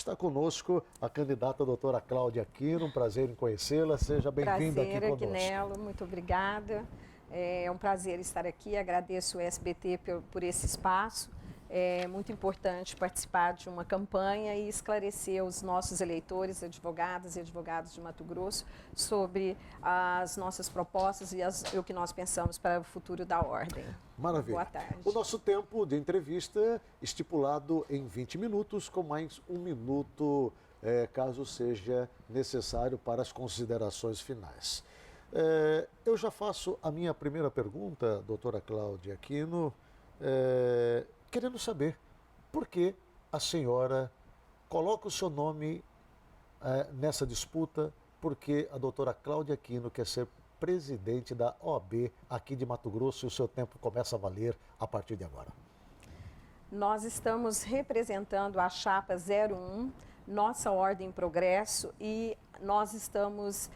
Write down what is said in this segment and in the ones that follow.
Está conosco a candidata doutora Cláudia Aquino, um prazer em conhecê-la, seja bem-vinda aqui conosco. Prazer, Aguinello, muito obrigada. É um prazer estar aqui, agradeço o SBT por esse espaço. É muito importante participar de uma campanha e esclarecer os nossos eleitores, advogadas e advogados de Mato Grosso, sobre as nossas propostas e o que nós pensamos para o futuro da Ordem. Maravilha. Boa tarde. O nosso tempo de entrevista estipulado em 20 minutos, com mais 1 minuto, caso seja necessário para as considerações finais. Eu já faço a minha primeira pergunta, doutora Cláudia Aquino, querendo saber por que a senhora coloca o seu nome nessa disputa, porque a doutora Cláudia Aquino quer ser presidente da OAB aqui de Mato Grosso e o seu tempo começa a valer a partir de agora. Nós estamos representando a chapa 01, nossa Ordem em Progresso, e nós estamos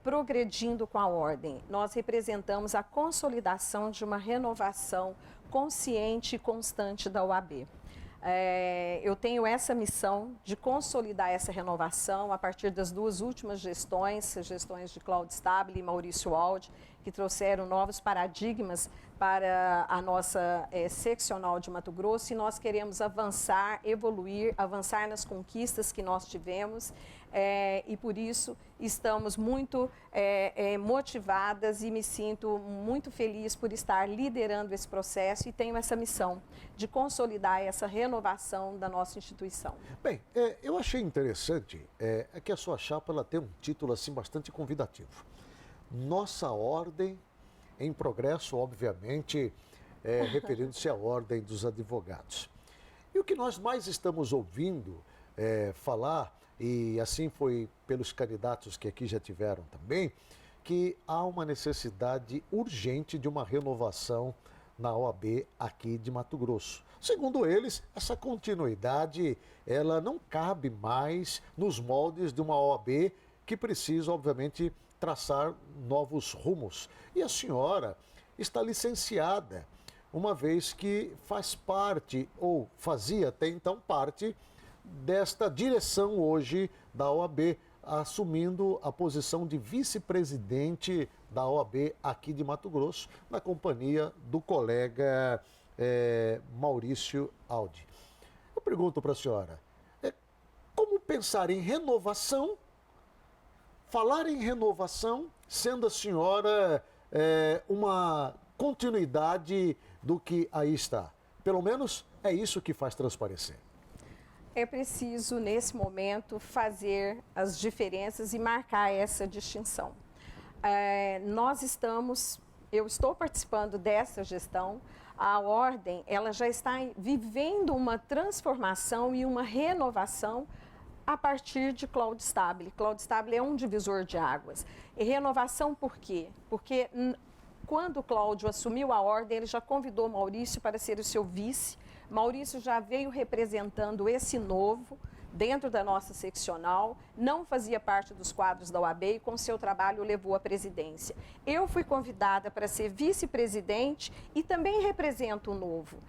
progredindo com a Ordem. Nós representamos a consolidação de uma renovação consciente e constante da OAB. Eu tenho essa missão de consolidar essa renovação a partir das duas últimas gestões, as gestões de Cláudio Stabile e Maurício Aldi, que trouxeram novos paradigmas para a nossa seccional de Mato Grosso, e nós queremos avançar, evoluir, avançar nas conquistas que nós tivemos, e por isso estamos muito motivadas e me sinto muito feliz por estar liderando esse processo e tenho essa missão de consolidar essa renovação da nossa instituição. Bem, eu achei interessante que a sua chapa ela tem um título assim bastante convidativo. Nossa Ordem em Progresso, obviamente, referindo-se à Ordem dos Advogados. E o que nós mais estamos ouvindo falar, e assim foi pelos candidatos que aqui já tiveram também, que há uma necessidade urgente de uma renovação na OAB aqui de Mato Grosso. Segundo eles, essa continuidade ela não cabe mais nos moldes de uma OAB que precisa, obviamente, traçar novos rumos. E a senhora está licenciada, uma vez que faz parte, ou fazia até então parte, desta direção hoje da OAB, assumindo a posição de vice-presidente da OAB aqui de Mato Grosso, na companhia do colega Maurício Aldi. Eu pergunto para a senhora, como pensar em renovação, falar em renovação, sendo a senhora uma continuidade do que aí está? Pelo menos é isso que faz transparecer. É preciso, nesse momento, fazer as diferenças e marcar essa distinção. Eu estou participando dessa gestão, a Ordem ela já está vivendo uma transformação e uma renovação a partir de Cláudio Stabile. Cláudio Stabile é um divisor de águas. E renovação por quê? Porque quando Cláudio assumiu a Ordem, ele já convidou Maurício para ser o seu vice. Maurício já veio representando esse novo dentro da nossa seccional, não fazia parte dos quadros da OAB e com seu trabalho levou à presidência. Eu fui convidada para ser vice-presidente e também represento o novo.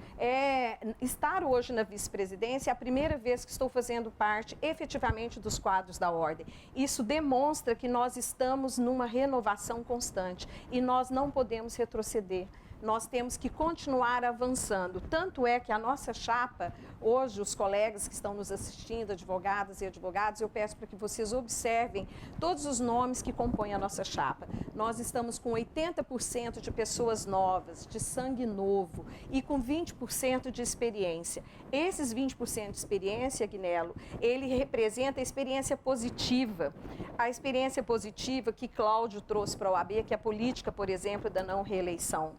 Estar hoje na vice-presidência é a primeira vez que estou fazendo parte efetivamente dos quadros da Ordem. Isso demonstra que nós estamos numa renovação constante e nós não podemos retroceder. Nós temos que continuar avançando. Tanto é que a nossa chapa, hoje, os colegas que estão nos assistindo, advogadas e advogados, eu peço para que vocês observem todos os nomes que compõem a nossa chapa. Nós estamos com 80% de pessoas novas, de sangue novo e com 20% de experiência. Esses 20% de experiência, Aguinello, ele representa a experiência positiva. A experiência positiva que Cláudio trouxe para a OAB, que é a política, por exemplo, da não reeleição.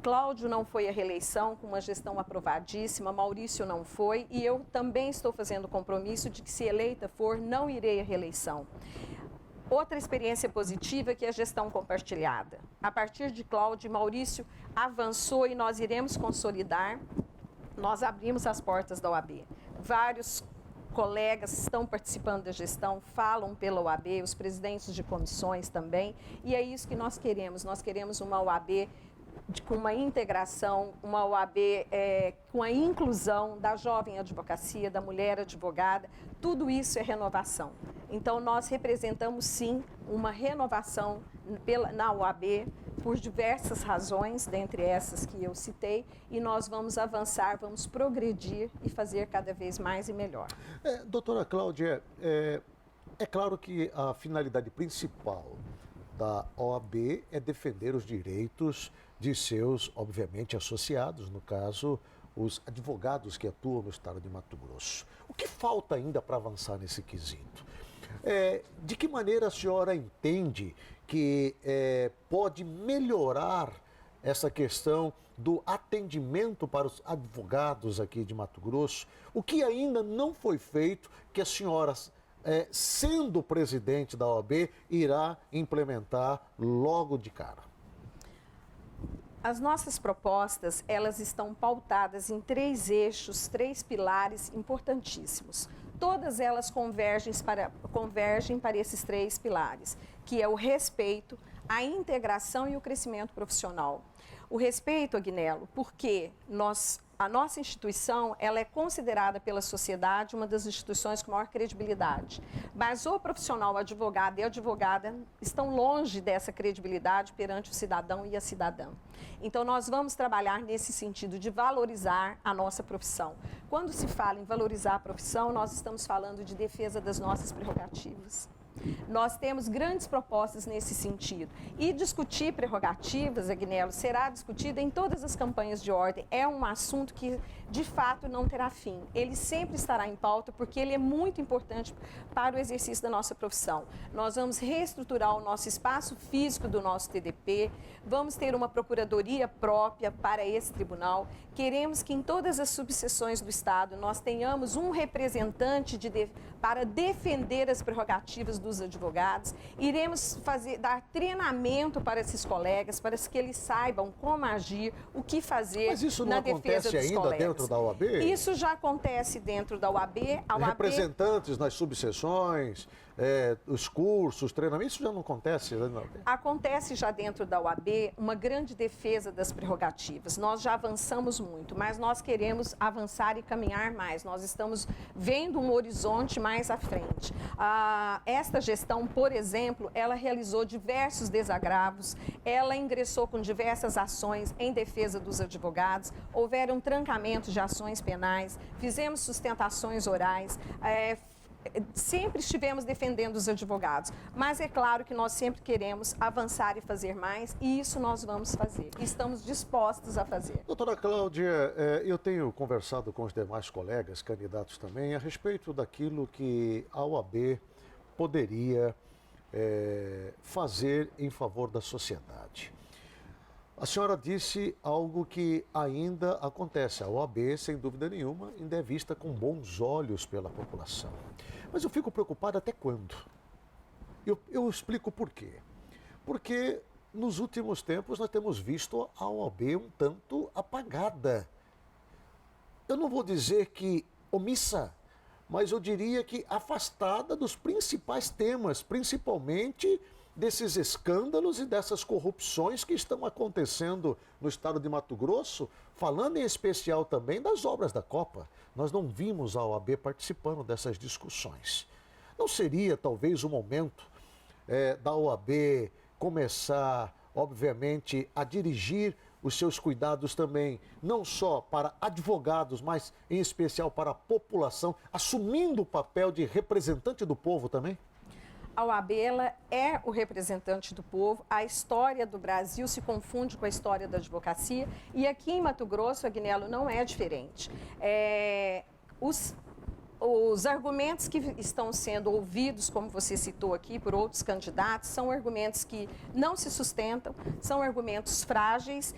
Cláudio não foi à reeleição com uma gestão aprovadíssima, Maurício não foi e eu também estou fazendo o compromisso de que se eleita for, não irei à reeleição. Outra experiência positiva que é a gestão compartilhada. A partir de Cláudio, Maurício avançou e nós iremos consolidar, nós abrimos as portas da OAB. Vários colegas estão participando da gestão, falam pela OAB, os presidentes de comissões também, e é isso que nós queremos uma OAB com uma integração, uma OAB com a inclusão da jovem advocacia, da mulher advogada, tudo isso é renovação. Então, nós representamos, sim, uma renovação na OAB, por diversas razões, dentre essas que eu citei, e nós vamos avançar, vamos progredir e fazer cada vez mais e melhor. Doutora Cláudia, é claro que a finalidade principal da OAB é defender os direitos de seus, obviamente, associados, no caso, os advogados que atuam no estado de Mato Grosso. O que falta ainda para avançar nesse quesito? De que maneira a senhora entende que pode melhorar essa questão do atendimento para os advogados aqui de Mato Grosso? O que ainda não foi feito que a senhora, sendo presidente da OAB, irá implementar logo de cara? As nossas propostas, elas estão pautadas em 3 eixos, 3 pilares importantíssimos. Todas elas convergem para esses 3 pilares, que é o respeito, a integração e o crescimento profissional. O respeito, Agnello, porque a nossa instituição, ela é considerada pela sociedade uma das instituições com maior credibilidade. Mas o profissional advogado e advogada estão longe dessa credibilidade perante o cidadão e a cidadã. Então, nós vamos trabalhar nesse sentido de valorizar a nossa profissão. Quando se fala em valorizar a profissão, nós estamos falando de defesa das nossas prerrogativas. Nós temos grandes propostas nesse sentido. E discutir prerrogativas, Agnello, será discutido em todas as campanhas de ordem. É um assunto que, de fato, não terá fim. Ele sempre estará em pauta porque ele é muito importante para o exercício da nossa profissão. Nós vamos reestruturar o nosso espaço físico do nosso TDP, vamos ter uma procuradoria própria para esse tribunal. Queremos que em todas as subseções do Estado nós tenhamos um representante para defender as prerrogativas dos advogados. Iremos dar treinamento para esses colegas, para que eles saibam como agir, o que fazer na defesa dos colegas. Mas isso não acontece ainda dentro da OAB? Isso já acontece dentro da OAB. Representantes nas subseções, os cursos, treinamentos, isso já não acontece dentro da OAB? Acontece já dentro da OAB uma grande defesa das prerrogativas. Nós já avançamos muito, mas nós queremos avançar e caminhar mais. Nós estamos vendo um horizonte mais à frente. Esta gestão, por exemplo, ela realizou diversos desagravos, ela ingressou com diversas ações em defesa dos advogados, houveram trancamentos de ações penais, fizemos sustentações orais, sempre estivemos defendendo os advogados, mas é claro que nós sempre queremos avançar e fazer mais, e isso nós vamos fazer, e estamos dispostos a fazer. Doutora Cláudia, eu tenho conversado com os demais colegas, candidatos também, a respeito daquilo que a OAB poderia fazer em favor da sociedade. A senhora disse algo que ainda acontece. A OAB, sem dúvida nenhuma, ainda é vista com bons olhos pela população. Mas eu fico preocupado até quando? Eu explico por quê. Porque nos últimos tempos nós temos visto a OAB um tanto apagada. Eu não vou dizer que omissa, mas eu diria que afastada dos principais temas, principalmente desses escândalos e dessas corrupções que estão acontecendo no estado de Mato Grosso, falando em especial também das obras da Copa. Nós não vimos a OAB participando dessas discussões. Não seria talvez o momento da OAB começar, obviamente, a dirigir os seus cuidados também, não só para advogados, mas em especial para a população, assumindo o papel de representante do povo também? A OAB ela é o representante do povo, a história do Brasil se confunde com a história da advocacia e aqui em Mato Grosso, Agnello, não é diferente. Os argumentos que estão sendo ouvidos, como você citou aqui, por outros candidatos, são argumentos que não se sustentam, são argumentos frágeis,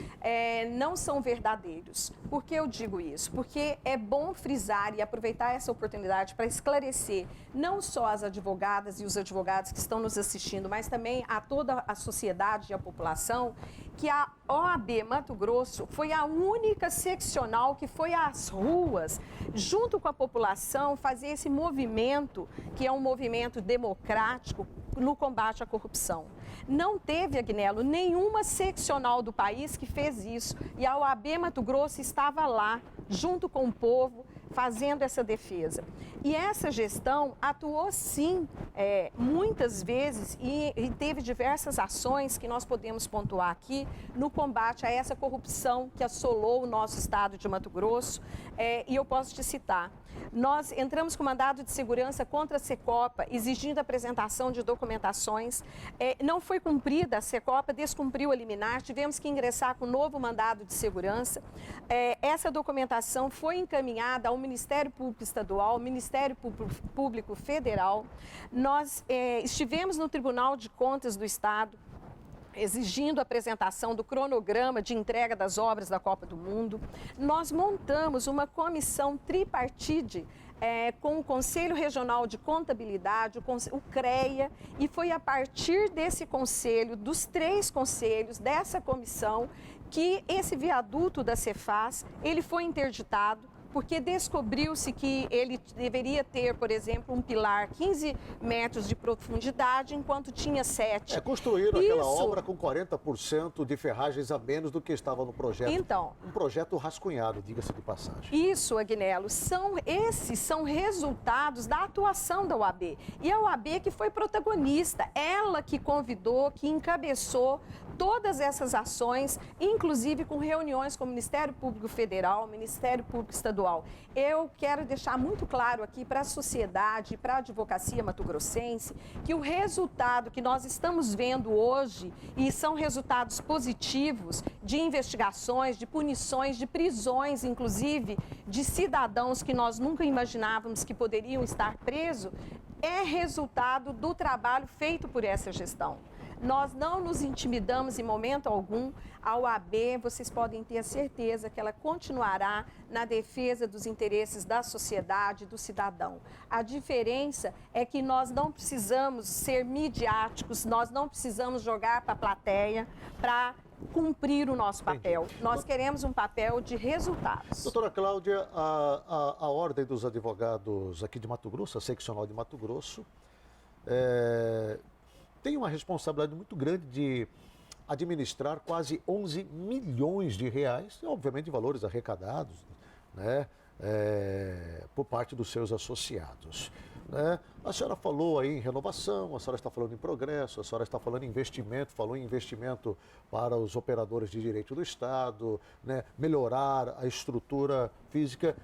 não são verdadeiros. Por que eu digo isso? Porque é bom frisar e aproveitar essa oportunidade para esclarecer não só as advogadas e os advogados que estão nos assistindo, mas também a toda a sociedade e a população, que a OAB Mato Grosso foi a única seccional que foi às ruas, junto com a população, gestão fazer esse movimento, que é um movimento democrático, no combate à corrupção. Não teve, Agnello, nenhuma seccional do país que fez isso. E a OAB Mato Grosso estava lá, junto com o povo, fazendo essa defesa. E essa gestão atuou sim, muitas vezes, e teve diversas ações que nós podemos pontuar aqui no combate a essa corrupção que assolou o nosso estado de Mato Grosso. E eu posso te citar. Nós entramos com mandado de segurança contra a Secopa, exigindo a apresentação de documentações. Não foi cumprida, a Secopa descumpriu a liminar, tivemos que ingressar com novo mandado de segurança. Essa documentação foi encaminhada ao Ministério Público Estadual, ao Ministério Público Federal. Nós estivemos no Tribunal de Contas do Estado, exigindo a apresentação do cronograma de entrega das obras da Copa do Mundo. Nós montamos uma comissão tripartite com o Conselho Regional de Contabilidade, o CREA, e foi a partir desse conselho, dos 3 conselhos, dessa comissão, que esse viaduto da Cefaz, ele foi interditado, porque descobriu-se que ele deveria ter, por exemplo, um pilar 15 metros de profundidade, enquanto tinha 7. Construíram aquela obra com 40% de ferragens a menos do que estava no projeto. Então, um projeto rascunhado, diga-se de passagem. Isso, Agnello, esses são resultados da atuação da OAB. E a OAB que foi protagonista, ela que convidou, que encabeçou todas essas ações, inclusive com reuniões com o Ministério Público Federal, Ministério Público Estadual. Eu quero deixar muito claro aqui para a sociedade, para a advocacia mato-grossense, que o resultado que nós estamos vendo hoje, e são resultados positivos de investigações, de punições, de prisões, inclusive, de cidadãos que nós nunca imaginávamos que poderiam estar presos, é resultado do trabalho feito por essa gestão. Nós não nos intimidamos em momento algum. A OAB, vocês podem ter a certeza que ela continuará na defesa dos interesses da sociedade, do cidadão. A diferença é que nós não precisamos ser midiáticos, nós não precisamos jogar para a plateia para cumprir o nosso papel. Entendi. Nós queremos um papel de resultados. Doutora Cláudia, a Ordem dos Advogados aqui de Mato Grosso, a seccional de Mato Grosso, tem uma responsabilidade muito grande de administrar quase 11 milhões de reais, obviamente de valores arrecadados, né, por parte dos seus associados. Né? A senhora falou aí em renovação, a senhora está falando em progresso, a senhora está falando em investimento, falou em investimento para os operadores de direito do Estado, né? Melhorar a estrutura física.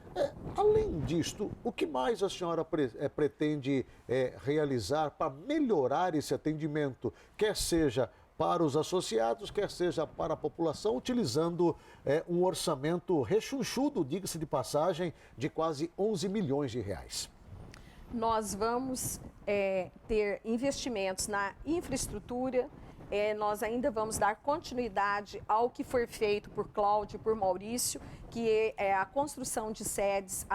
Além disto, o que mais a senhora pretende realizar para melhorar esse atendimento, quer seja para os associados, quer seja para a população, utilizando um orçamento rechonchudo, diga-se de passagem, de quase 11 milhões de reais? Nós vamos ter investimentos na infraestrutura, nós ainda vamos dar continuidade ao que foi feito por Cláudio e por Maurício, que é a construção de sedes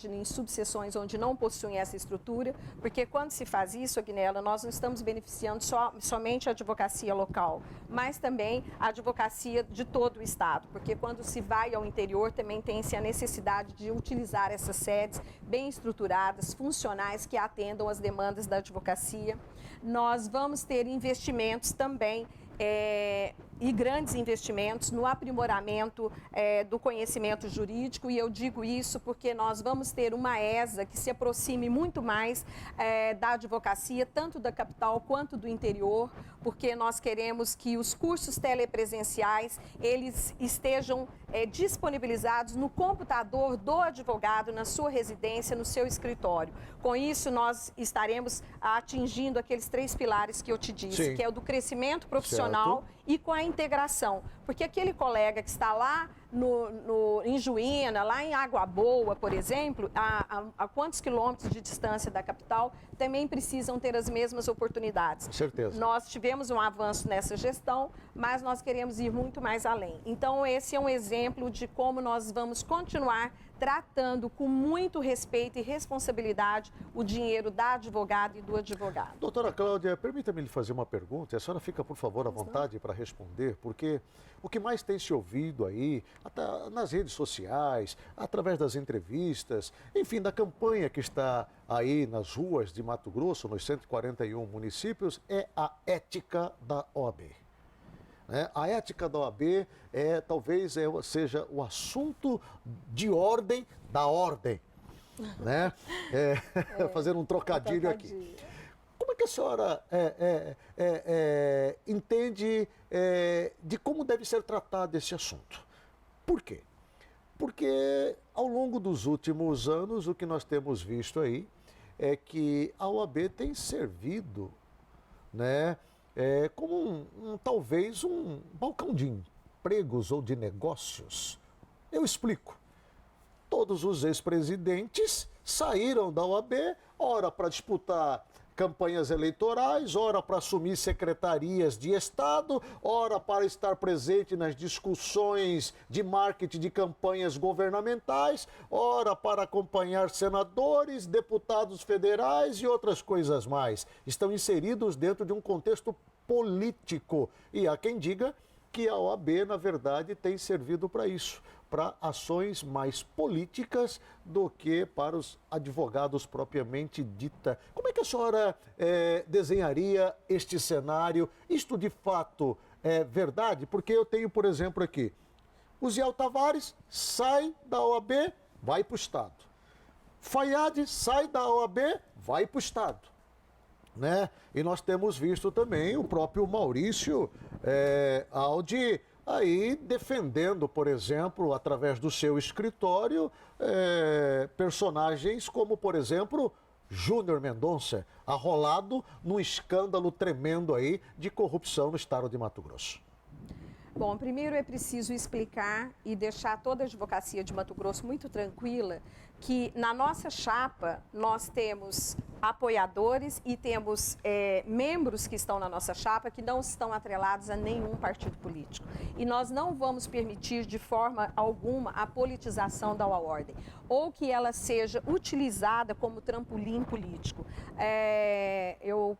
em subseções onde não possuem essa estrutura, porque quando se faz isso, Agnello, nós não estamos beneficiando somente a advocacia local, mas também a advocacia de todo o Estado, porque quando se vai ao interior também tem-se a necessidade de utilizar essas sedes bem estruturadas, funcionais, que atendam às demandas da advocacia. Nós vamos ter investimentos também e grandes investimentos no aprimoramento do conhecimento jurídico, e eu digo isso porque nós vamos ter uma ESA que se aproxime muito mais da advocacia, tanto da capital quanto do interior, porque nós queremos que os cursos telepresenciais, eles estejam disponibilizados no computador do advogado, na sua residência, no seu escritório. Com isso, nós estaremos atingindo aqueles 3 pilares que eu te disse, Sim. que é o do crescimento profissional, Certo. E com a integração, porque aquele colega que está lá em Juína, lá em Água Boa, por exemplo, a quantos quilômetros de distância da capital, também precisam ter as mesmas oportunidades. Certeza. Nós tivemos um avanço nessa gestão, mas nós queremos ir muito mais além. Então, esse é um exemplo de como nós vamos continuar tratando com muito respeito e responsabilidade o dinheiro da advogada e do advogado. Doutora Cláudia, permita-me lhe fazer uma pergunta. A senhora fica, por favor, à vontade para responder, porque o que mais tem se ouvido aí, até nas redes sociais, através das entrevistas, enfim, da campanha que está aí nas ruas de Mato Grosso, nos 141 municípios, é a ética da OAB. A ética da OAB talvez seja o assunto de ordem da ordem, né? Fazendo um trocadilho aqui. Como é que a senhora entende de como deve ser tratado esse assunto? Por quê? Porque ao longo dos últimos anos o que nós temos visto aí é que a OAB tem servido, né, como talvez um balcão de empregos ou de negócios. Eu explico. Todos os ex-presidentes saíram da OAB, ora para disputar campanhas eleitorais, ora para assumir secretarias de Estado, ora para estar presente nas discussões de marketing de campanhas governamentais, ora para acompanhar senadores, deputados federais e outras coisas mais. Estão inseridos dentro de um contexto político. E há quem diga que a OAB, na verdade, tem servido para isso, para ações mais políticas do que para os advogados propriamente dita. Como é que a senhora desenharia este cenário? Isto de fato é verdade? Porque eu tenho, por exemplo, aqui, o Ziel Tavares sai da OAB, vai para o Estado. Fayad sai da OAB, vai para o Estado. Né? E nós temos visto também o próprio Maurício Aldi aí defendendo, por exemplo, através do seu escritório, personagens como, por exemplo, Júnior Mendonça, arrolado num escândalo tremendo aí de corrupção no estado de Mato Grosso. Bom, primeiro é preciso explicar e deixar toda a advocacia de Mato Grosso muito tranquila que na nossa chapa nós temos apoiadores e temos membros que estão na nossa chapa que não estão atrelados a nenhum partido político. E nós não vamos permitir de forma alguma a politização da ordem ou que ela seja utilizada como trampolim político. Eu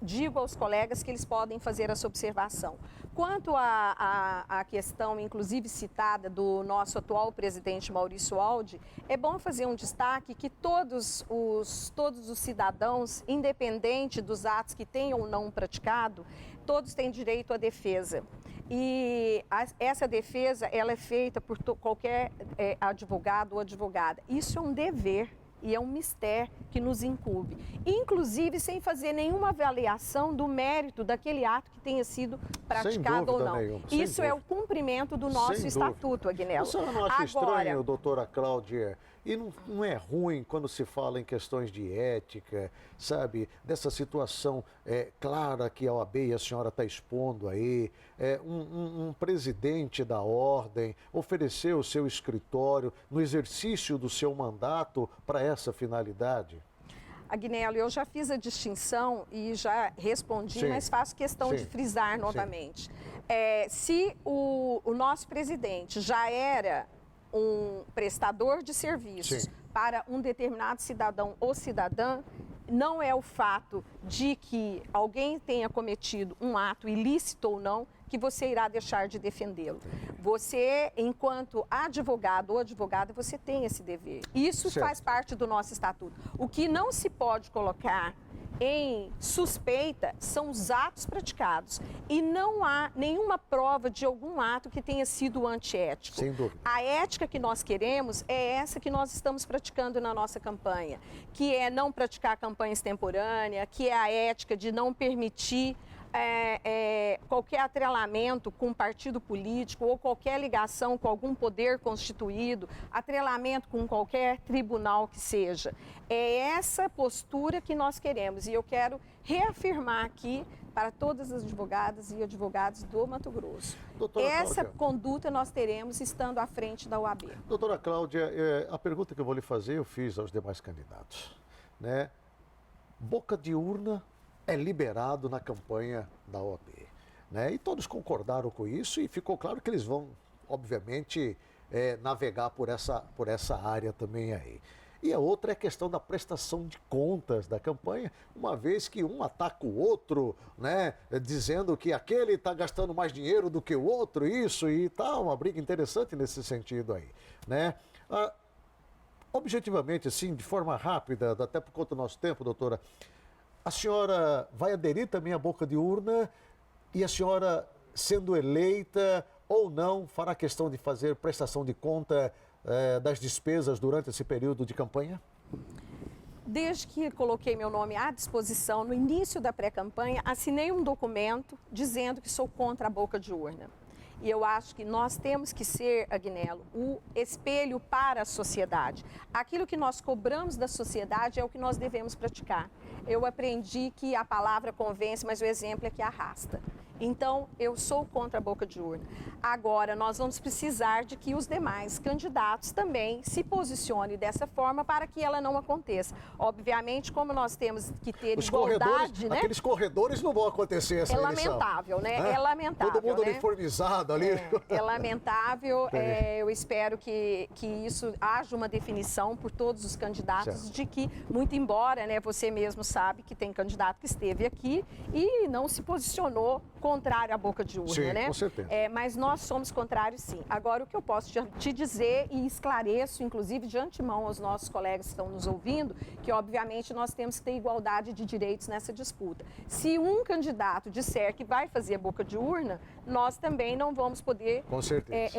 digo aos colegas que eles podem fazer essa observação. Quanto à questão, inclusive citada, do nosso atual presidente Maurício Aldi, é bom fazer um destaque que todos os cidadãos, independente dos atos que tenham ou não praticado, todos têm direito à defesa. E essa defesa ela é feita por qualquer advogado ou advogada. Isso é um dever. E é um mistério que nos incumbe, inclusive sem fazer nenhuma avaliação do mérito daquele ato que tenha sido praticado ou não. Isso é o cumprimento do nosso estatuto, Agnello. A senhora não acha estranho, doutora Cláudia, e não é ruim quando se fala em questões de ética, sabe, dessa situação clara que a OAB e a senhora está expondo aí, um presidente da ordem ofereceu o seu escritório no exercício do seu mandato para essa finalidade? Agnello, eu já fiz a distinção e já respondi, mas faço questão de frisar novamente. Se o nosso presidente já era um prestador de serviços para um determinado cidadão ou cidadã, não é o fato de que alguém tenha cometido um ato ilícito ou não que você irá deixar de defendê-lo. Você, enquanto advogado ou advogada, você tem esse dever. Isso faz parte do nosso estatuto. O que não se pode colocar em suspeita são os atos praticados. E não há nenhuma prova de algum ato que tenha sido antiético. Sem dúvida. A ética que nós queremos é essa que nós estamos praticando na nossa campanha, que é não praticar campanha extemporânea, que é a ética de não permitir qualquer atrelamento com um partido político ou qualquer ligação com algum poder constituído, atrelamento com qualquer tribunal que seja. É essa postura que nós queremos e eu quero reafirmar aqui para todas as advogadas e advogados do Mato Grosso. Essa conduta nós teremos estando à frente da OAB. Doutora Cláudia, a pergunta que eu vou lhe fazer eu fiz aos demais candidatos, né? Boca de urna é liberado na campanha da OAB, né? E todos concordaram com isso e ficou claro que eles vão, obviamente, navegar por essa área também aí. E a outra é a questão da prestação de contas da campanha, uma vez que um ataca o outro, né, dizendo que aquele está gastando mais dinheiro do que o outro, isso e tal, uma briga interessante nesse sentido aí, né? Objetivamente, assim, de forma rápida, até por conta do nosso tempo, doutora, a senhora vai aderir também à boca de urna e a senhora, sendo eleita ou não, fará questão de fazer prestação de conta das despesas durante esse período de campanha? Desde que coloquei meu nome à disposição no início da pré-campanha, assinei um documento dizendo que sou contra a boca de urna. E eu acho que nós temos que ser, Agnello, o espelho para a sociedade. Aquilo que nós cobramos da sociedade é o que nós devemos praticar. Eu aprendi que a palavra convence, mas o exemplo é que arrasta. Então, eu sou contra a boca de urna. Agora, nós vamos precisar de que os demais candidatos também se posicionem dessa forma para que ela não aconteça. Obviamente, como nós temos que ter igualdade, né? Aqueles corredores não vão acontecer essa eleição. Lamentável, né? É lamentável. Todo mundo né? uniformizado ali. É lamentável. Eu espero que isso haja uma definição por todos os candidatos certo. De que, muito embora, né, você mesmo sabe que tem candidato que esteve aqui e não se posicionou contrário à boca de urna, sim, né? Com certeza. Mas nós somos contrários, sim. Agora, o que eu posso te dizer e esclareço, inclusive de antemão aos nossos colegas que estão nos ouvindo, que obviamente nós temos que ter igualdade de direitos nessa disputa. Se um candidato disser que vai fazer a boca de urna, nós também não vamos poder com certeza.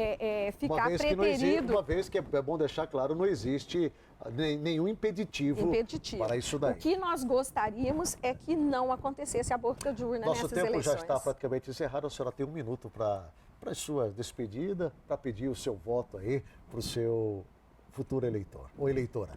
Ficar preterido. Uma vez que é bom deixar claro, não existe nenhum impeditivo para isso daí. O que nós gostaríamos é que não acontecesse a boca de urna nessas eleições. Nosso tempo já está praticamente encerrado, a senhora tem um minuto para as suas despedidas, para pedir o seu voto aí para o seu futuro eleitor ou eleitora.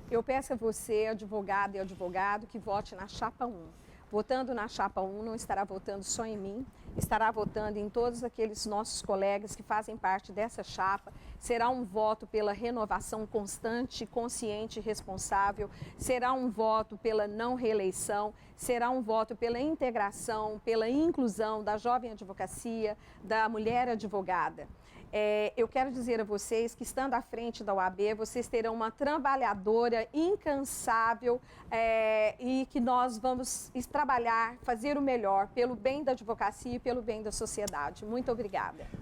Eu peço a você, advogado e advogado, que vote na chapa 1. Votando na chapa 1, não estará votando só em mim, estará votando em todos aqueles nossos colegas que fazem parte dessa chapa. Será um voto pela renovação constante, consciente e responsável. Será um voto pela não reeleição. Será um voto pela integração, pela inclusão da jovem advocacia, da mulher advogada. Eu quero dizer a vocês que, estando à frente da OAB, vocês terão uma trabalhadora incansável e que nós vamos trabalhar, fazer o melhor pelo bem da advocacia e pelo bem da sociedade. Muito obrigada.